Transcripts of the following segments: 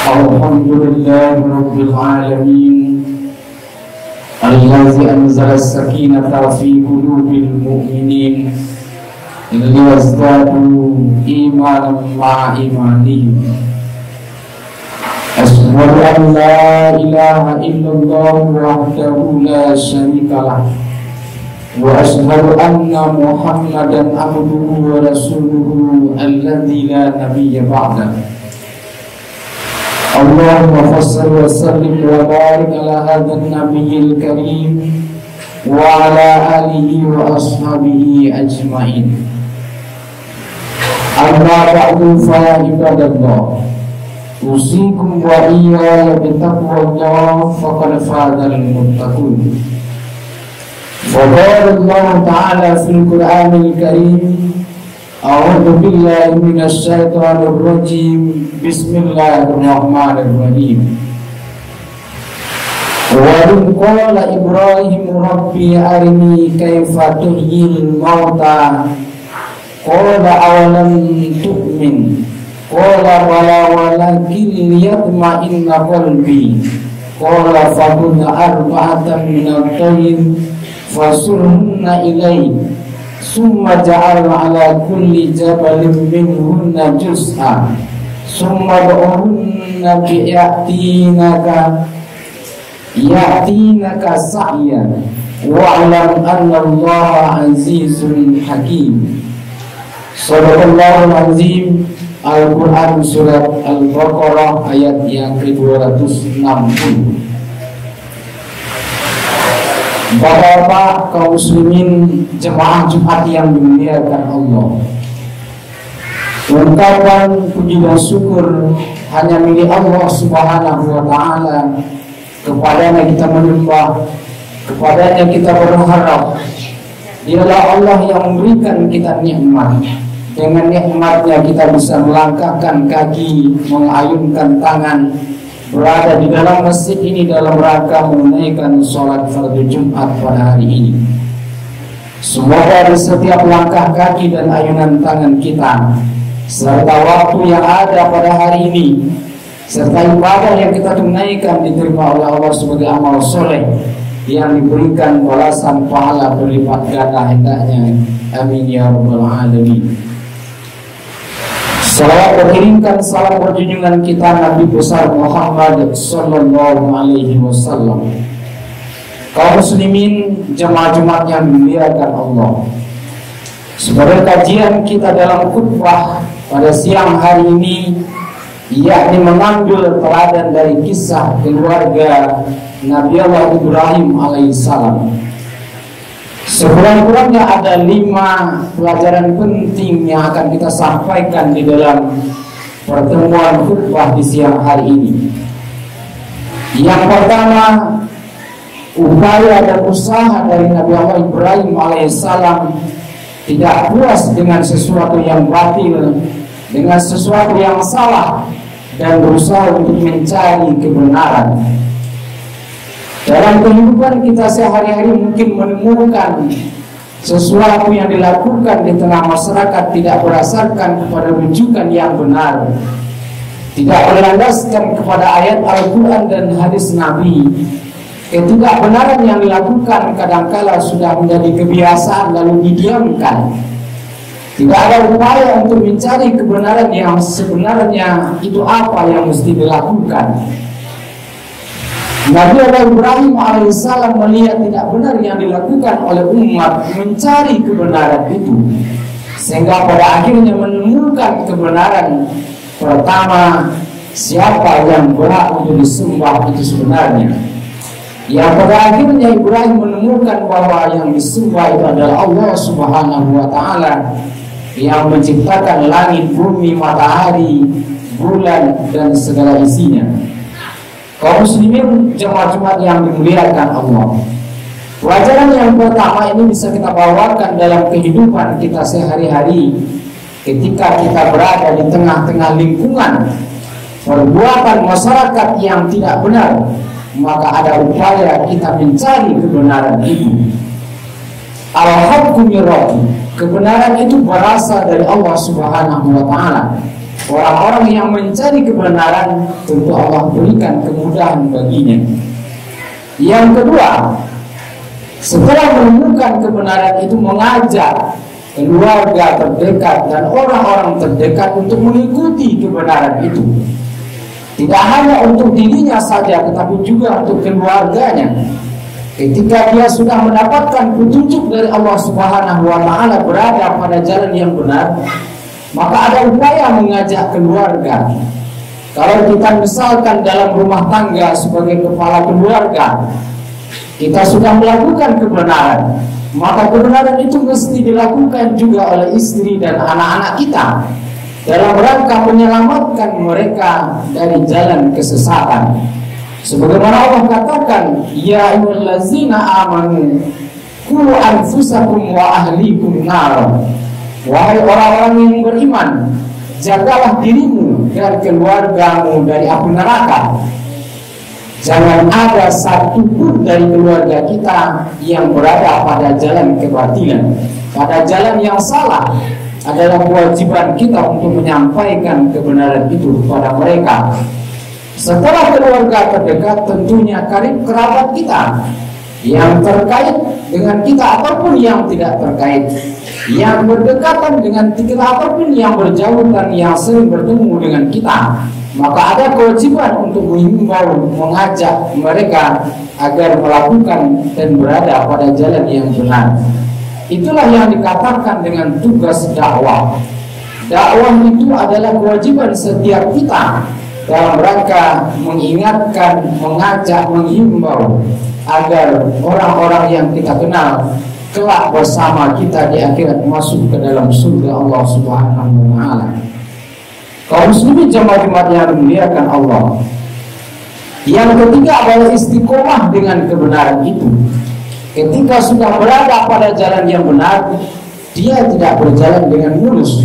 Alhamdulillah Rabbil Alamin Allazi anzala as-sakinata fi qulubil mu'minin liyazdadu imanan ma'a imanihim. Asyhadu an la ilaha illallah wahdahu la syarika lah wa asyhadu anna Muhammadan abduhu wa rasuluhu alladzi la nabiyya ba'dahu. Allahumma salli wa sallim wa barik ala hadzal nabiyil karim wa ala alihi wa ashabihi ajmain. Amma ba'du fa ibadallah, usikum wa iyaya bitaqwallah faqad fazal muttaqun. Wa qala Allah ta'ala fil Qur'anil Karim, a'udzu billahi minasy syaithanir rajim. Bismillahirrahmanirrahim. Wa in qala Ibrahim rabbi arini kaifa tuhyil mauta qala awalam tu'min qala bala walakin liyatma'inna qalbi qala faqul arba'atan minat tayr fasurhunna ilayk summa ja'al ala kulli jabalin minhunna juz'a summa da'uhunna ya'tinaka sa'yan wa'alam anna Allah azizun hakim. Sadaqallahul azim. Al-Quran surat Al-Baqarah ayat yang ke-260. Bapak-bapak kaum muslimin jemaah Jumat yang dimuliakan Allah, ungkapan puji dan syukur hanya milik Allah Subhanahu wa ta'ala. Kepadanya kita menyembah, kepadanya kita berharap. Dialah Allah yang memberikan kita nikmat. Dengan nikmatnya kita bisa melangkahkan kaki, mengayunkan tangan, berada di dalam masjid ini dalam rangka menunaikan sholat fardu Jumat pada hari ini. Semoga di setiap langkah kaki dan ayunan tangan kita, serta waktu yang ada pada hari ini, serta ibadah yang kita tunaikan diterima oleh Allah sebagai amal soleh yang diberikan balasan pahala berlipat ganda hendaknya. Amin ya rabbal alamin. Salawat berkirimkan salam berjunjungan kita Nabi besar Muhammad sallallahu alaihi wasallam. Kaum muslimin jemaah Jumat yang dimuliakan Allah, sebagai kajian kita dalam khutbah pada siang hari ini, yakni mengambil teladan dari kisah keluarga Nabi Allah Ibrahim alaihissalam. Sekurang-kurangnya ada 5 pelajaran penting yang akan kita sampaikan di dalam pertemuan khutbah di siang hari ini. Yang pertama, upaya dan usaha dari Nabi Allah Ibrahim alaihissalam tidak puas dengan sesuatu yang batil, dengan sesuatu yang salah, dan berusaha untuk mencari kebenaran. Dalam kehidupan kita sehari-hari mungkin menemukan sesuatu yang dilakukan di tengah masyarakat tidak berdasarkan kepada rujukan yang benar, tidak berlandaskan kepada ayat Al-Quran dan hadis Nabi. Ketidakbenaran yang dilakukan kadangkala sudah menjadi kebiasaan lalu didiamkan. Tidak ada upaya untuk mencari kebenaran yang sebenarnya itu apa yang mesti dilakukan. Nabi Allah Ibrahim alaihissalam melihat tidak benar yang dilakukan oleh umat, mencari kebenaran itu, sehingga pada akhirnya menemukan kebenaran. Pertama, siapa yang berhak untuk disembah itu sebenarnya. Yang pada akhirnya Ibrahim menemukan bahwa yang disembah itu adalah Allah Subhanahu wa ta'ala, yang menciptakan langit, bumi, matahari, bulan, dan segala isinya. Kaum muslimin jemaah Jumat yang dimuliakan Allah, pelajaran yang pertama ini bisa kita bawakan dalam kehidupan kita sehari-hari. Ketika kita berada di tengah-tengah lingkungan perbuatan masyarakat yang tidak benar, maka ada upaya kita mencari kebenaran itu. Al-haqqu min Rabbi, kebenaran itu berasal dari Allah Subhanahu wa ta'ala. Orang-orang yang mencari kebenaran tentu Allah berikan kemudahan baginya. Yang kedua, setelah menemukan kebenaran itu mengajak keluarga terdekat dan orang-orang terdekat untuk mengikuti kebenaran itu. Tidak hanya untuk dirinya saja, tetapi juga untuk keluarganya. Ketika dia sudah mendapatkan petunjuk dari Allah Subhanahu wa Ta'ala berada pada jalan yang benar, maka ada upaya mengajak keluarga. Kalau kita misalkan dalam rumah tangga sebagai kepala keluarga, kita sudah melakukan kebenaran, maka kebenaran itu mesti dilakukan juga oleh istri dan anak-anak kita dalam rangka menyelamatkan mereka dari jalan kesesatan. Sebagaimana Allah katakan, ya ayyuhallazina amanu qu anfusakum wa ahlikum nar. Wahai orang-orang yang beriman, jagalah dirimu dan keluargamu dari api neraka. Jangan ada satupun dari keluarga kita yang berada pada jalan kebatilan, pada jalan yang salah. Adalah kewajiban kita untuk menyampaikan kebenaran itu kepada mereka. Setelah keluarga terdekat, tentunya karib kerabat kita yang terkait dengan kita ataupun yang tidak terkait, yang berdekatan dengan kita ataupun yang berjauh dan yang sering bertemu dengan kita. Maka ada kewajiban untuk mengimbau, mengajak mereka agar melakukan dan berada pada jalan yang benar. Itulah yang dikatakan dengan tugas dakwah. Dakwah itu adalah kewajiban setiap kita dalam rangka mengingatkan, mengajak, menghimbau agar orang-orang yang kita kenal kelak bersama kita di akhirat masuk ke dalam surga Allah Subhanahu wa Ta'ala. Kaum muslimin jamaah Jumat yang dimuliakan Allah. Yang ketiga adalah istiqomah dengan kebenaran itu. Ketika sudah berada pada jalan yang benar, dia tidak berjalan dengan mulus.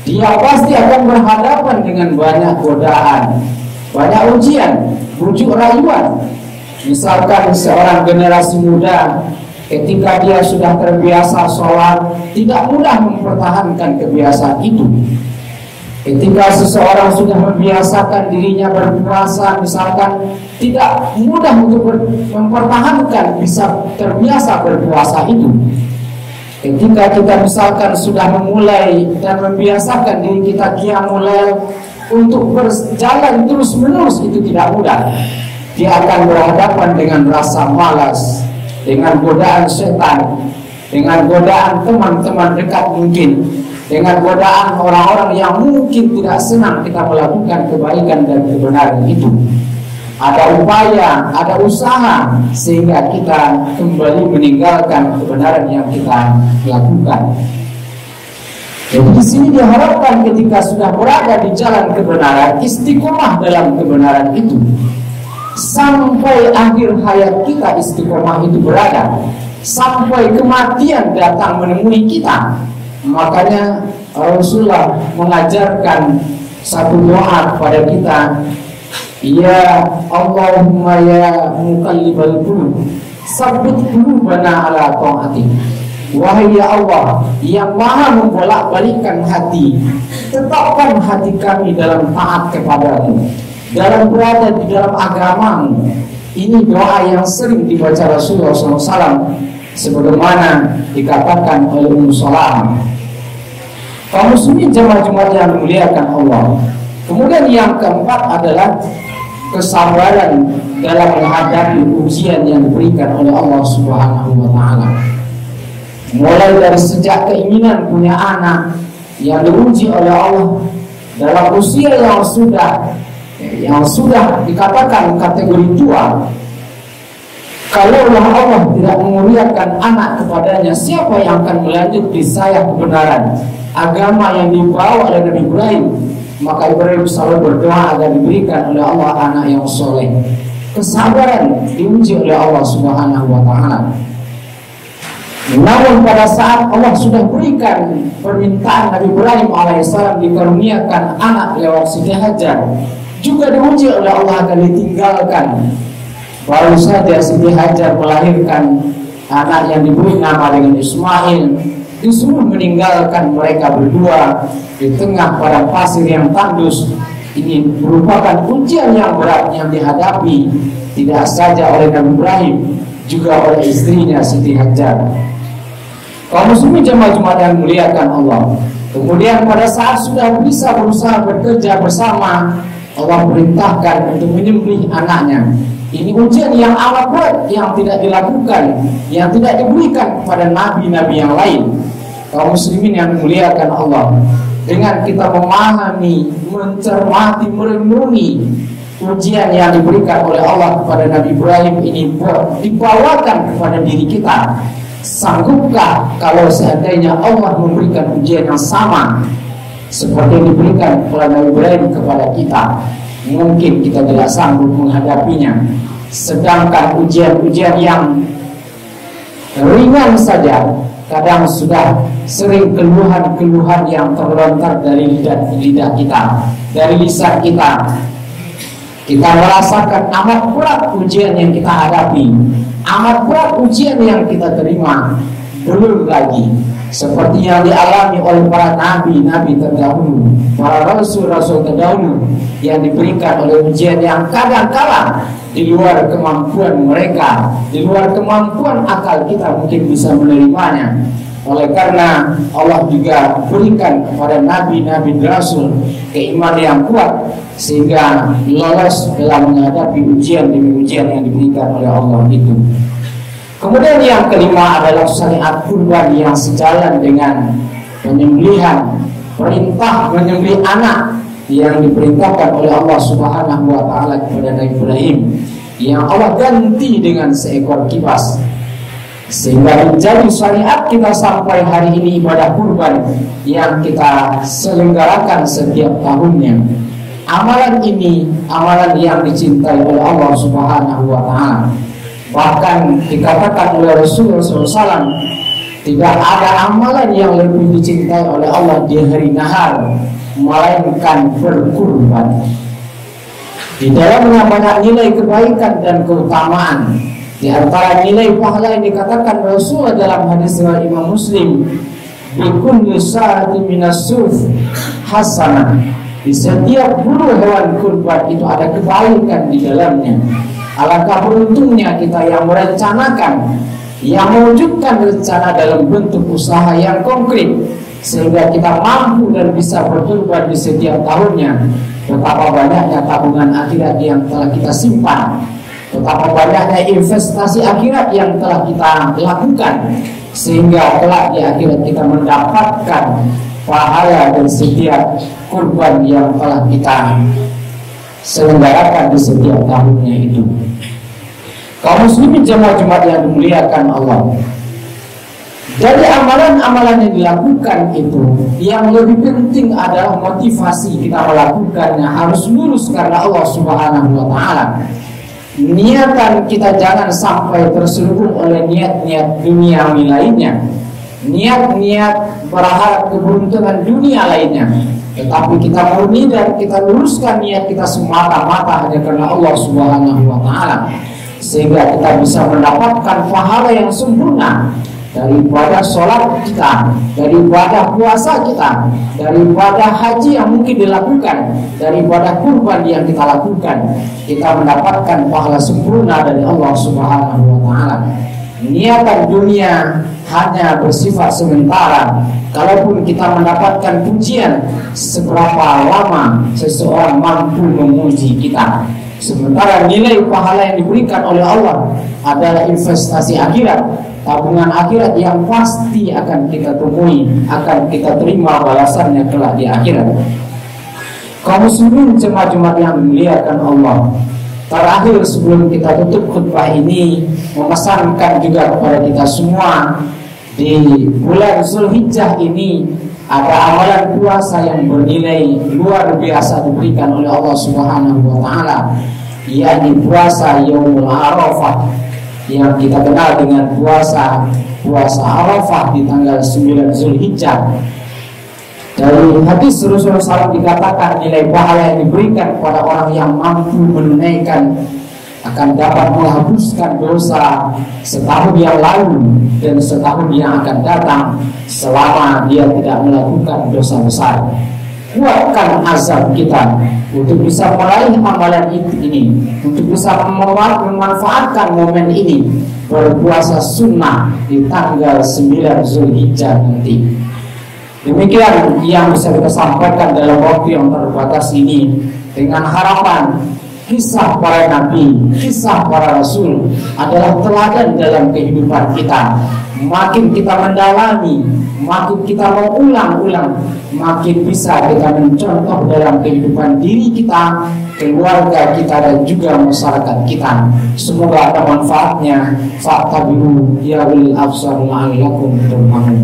Dia pasti akan berhadapan dengan banyak godaan, banyak ujian, bujuk rayuan. Misalkan seorang generasi muda, ketika dia sudah terbiasa sholat, tidak mudah mempertahankan kebiasaan itu. Ketika seseorang sudah membiasakan dirinya berpuasa, misalkan, tidak mudah untuk mempertahankan bisa terbiasa berpuasa itu. Ketika kita misalkan sudah memulai dan membiasakan diri kita qiyamul lail untuk berjalan terus-menerus, itu tidak mudah. Dia akan berhadapan dengan rasa malas, dengan godaan setan, dengan godaan teman-teman dekat mungkin, dengan godaan orang-orang yang mungkin tidak senang kita melakukan kebaikan dan kebenaran itu. Ada upaya, ada usaha sehingga kita kembali meninggalkan kebenaran yang kita lakukan. Jadi di sini diharapkan ketika sudah berada di jalan kebenaran, istiqomah dalam kebenaran itu sampai akhir hayat kita. Istiqomah itu berada sampai kematian datang menemui kita. Makanya Rasulullah mengajarkan satu doa kepada kita, ya Allahumma ya muqallibal qulub, sabbit qulubana ala ta'atik. Wahai ya Allah yang maha membolak-balikkan hati, tetapkan hati kami dalam taat kepadamu, dalam berada di dalam agamamu. Ini doa yang sering dibaca Rasulullah SAW, sebagaimana dikatakan oleh Ummu Salamah. Kaum muslimin jamaah Jumat yang dimuliakan Allah. Kemudian yang keempat adalah kesabaran dalam menghadapi ujian yang diberikan oleh Allah Subhanahu wa Ta'ala. Mulai dari sejak keinginan punya anak yang diuji oleh Allah dalam usia yang sudah dikatakan kategori tua. Kalau Allah tidak memuliakan anak kepadanya, siapa yang akan melanjut di sayap kebenaran agama yang dibawa oleh Nabi Ibrahim? Maka Ibrahim selalu berdoa agar diberikan oleh Allah anak yang soleh. Kesabaran diuji oleh Allah Subhanahu wa Ta'ala. Namun pada saat Allah sudah berikan permintaan Nabi Ibrahim alaihissalam dikaruniakan anak lewat Siti Hajar, juga diuji oleh Allah agar ditinggalkan. Baru saja Siti Hajar melahirkan anak yang diberi nama dengan Ismail, disuruh meninggalkan mereka berdua di tengah padang pasir yang tandus. Ini merupakan ujian yang berat yang dihadapi tidak saja oleh Nabi Ibrahim, juga oleh istrinya Siti Hajar. Kaum muslimin jemaah Jumat yang muliakan Allah. Kemudian pada saat sudah bisa berusaha bekerja bersama, Allah perintahkan untuk menyembelih anaknya. Ini ujian yang amat berat yang tidak dilakukan, yang tidak diberikan kepada nabi-nabi yang lain. Kaum muslimin yang dimuliakan Allah, dengan kita memahami, mencermati, merenungi ujian yang diberikan oleh Allah kepada Nabi Ibrahim ini dibawakan kepada diri kita. Sanggupkah kalau seandainya Allah memberikan ujian yang sama seperti yang diberikan oleh Nabi Ibrahim kepada kita? Mungkin kita tidak sanggup menghadapinya. Sedangkan ujian-ujian yang ringan saja kadang sudah sering keluhan-keluhan yang terlontar dari lidah kita, dari lisan kita. Kita merasakan amat berat ujian yang kita hadapi, amat berat ujian yang kita terima. Belum lagi seperti yang dialami oleh para nabi-nabi terdahulu, para rasul-rasul terdahulu, yang diberikan oleh ujian yang kadang-kala di luar kemampuan mereka, di luar kemampuan akal kita mungkin bisa menerimanya. Oleh karena Allah juga berikan kepada nabi-nabi rasul keimanan yang kuat sehingga lolos dalam menghadapi ujian demi ujian yang diberikan oleh Allah itu. Kemudian yang kelima adalah syariat kurban yang sejalan dengan penyembelihan, perintah menyembelih anak yang diperintahkan oleh Allah Subhanahu wa taala kepada Nabi Ibrahim, yang Allah ganti dengan seekor kibas, sehingga menjadi syariat kita sampai hari ini ibadah kurban yang kita selenggarakan setiap tahunnya. Amalan ini amalan yang dicintai oleh Allah Subhanahu wa taala. Bahkan dikatakan oleh Rasulullah SAW, tidak ada amalan yang lebih dicintai oleh Allah di hari nahar melainkan berkurban. Di dalamnya banyak nilai kebaikan dan keutamaan. Di antara nilai pahala yang dikatakan Rasulullah dalam hadis riwayat Imam Muslim, bikulli sa'atin minas suf hasanah. Di setiap bulu hewan kurban itu ada kebaikan di dalamnya. Alangkah beruntungnya kita yang merencanakan, yang mewujudkan rencana dalam bentuk usaha yang konkret, sehingga kita mampu dan bisa berkurban di setiap tahunnya. Betapa banyaknya tabungan akhirat yang telah kita simpan, betapa banyaknya investasi akhirat yang telah kita lakukan, sehingga kelak di akhirat kita mendapatkan pahala dari setiap kurban yang telah kita selenggarakan di setiap tahunnya itu. Kaum muslimin jemaah Jumat yang dimuliakan Allah, dari amalan-amalan yang dilakukan itu, yang lebih penting adalah motivasi kita melakukannya harus lurus karena Allah Subhanahu wa taala. Niatan kita jangan sampai terselubung oleh niat-niat duniawi lainnya, niat-niat berharap keberuntungan dunia lainnya. Tetapi kita murni dan kita luruskan niat kita semata-mata hanya karena Allah Subhanahu wa taala, sehingga kita bisa mendapatkan pahala yang sempurna daripada sholat kita, daripada puasa kita, daripada haji yang mungkin dilakukan, daripada kurban yang kita lakukan. Kita mendapatkan pahala sempurna dari Allah Subhanahu wa taala. Niatan dunia hanya bersifat sementara. Kalaupun kita mendapatkan pujian, seberapa lama seseorang mampu memuji kita? Sementara nilai pahala yang diberikan oleh Allah adalah investasi akhirat, tabungan akhirat yang pasti akan kita temui, akan kita terima balasannya kelak di akhirat. Kaum muslimin jemaah Jumat yang dimuliakan Allah, terakhir sebelum kita tutup khutbah ini, memesankan juga kepada kita semua, di bulan Zulhijjah ini ada amalan puasa yang bernilai luar biasa diberikan oleh Allah Subhanahu wa taala, yakni puasa Yaumul Arafah yang kita kenal dengan puasa Arafah di tanggal 9 Zulhijjah. Dari hadis Rasulullah SAW dikatakan nilai pahala yang diberikan kepada orang yang mampu menunaikan akan dapat menghapuskan dosa setahun yang lalu dan setahun yang akan datang selama dia tidak melakukan dosa besar. Kuatkan azab kita untuk bisa meraih amalan ini, untuk bisa memanfaatkan momen ini berpuasa sunnah di tanggal 9 Zulhijjah nanti. Demikian yang bisa kita sampaikan dalam waktu yang terbatas ini, dengan harapan kisah para nabi, kisah para rasul adalah teladan dalam kehidupan kita. Makin kita mendalami, makin kita mengulang-ulang, makin bisa kita mencontoh dalam kehidupan diri kita, keluarga kita, dan juga masyarakat kita. Semoga ada manfaatnya. Fa'tabiru ya ulil absar la'allakum turhamun.